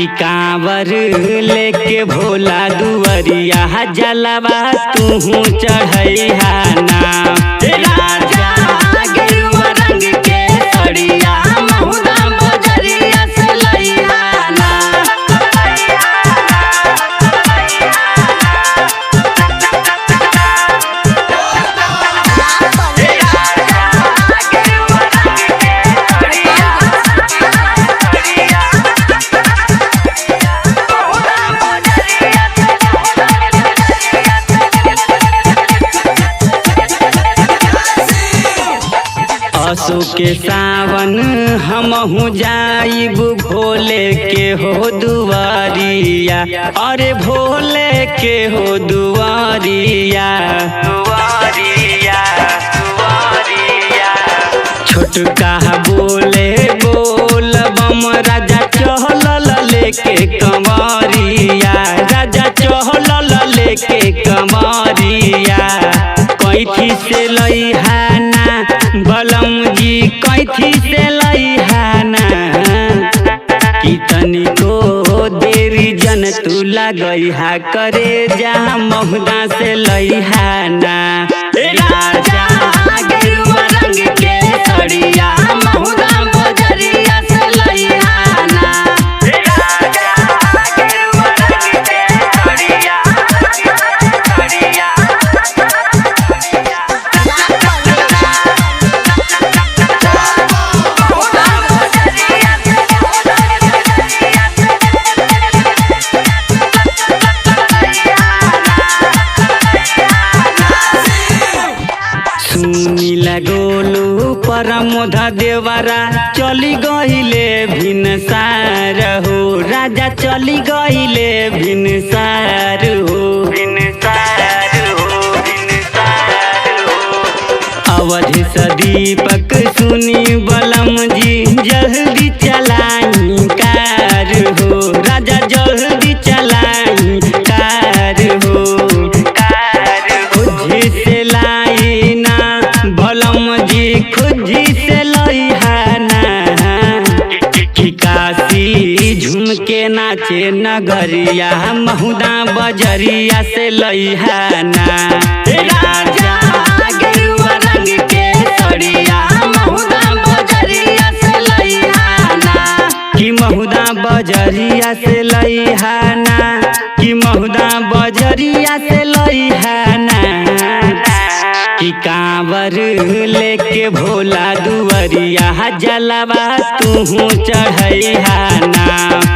कि कांवर लेके भोला दुआरिया जलवा तू चढ़ैहा ना। राजा गेरुआ रंग के सड़िया महुदा बजरिया से लइहा ना। असो के सावन हमहू जाइब भोले के हो दुआरिया। अरे भोले के हो दुआरिया छोटका बोले बोल बम राजा चहल लेके कंवरिया। राजा चहल लेके कंवरिया कैथी से लइहा ना बलम जी कैथी से लइहा ना। कि तनिको देरी जन तू लगइहा करे जा महुदा से लइहा ना। राजा गेरुआ रंग के सड़िया महुदा बजरिया से लइहा ना। राजा गेरुआ रंग के सड़िया गोलू परमोधा देवरा चली गईले भिनसार हो। राजा चली गईले भिनसार हो। अवधि सदीपक सुनी बलम जी जल्दी चलाई कार हो। राजा जल्दी चलाई कार हो। खुजी से लाई ना बलम जी खुजी से लइहा ना। कि काशी झूम के नाचे नगरिया महुदा बजरिया से लइहा ना। राजा गेरुआ रंग के सड़िया महुदा बजरिया से लइहा ना। कि महुदा बजरिया से लइहा ना। कि महुदा बजरिया से लइहा ना। कि कांवर लेके भोला दुआरिया जलवा तू चढ़ैहा ना।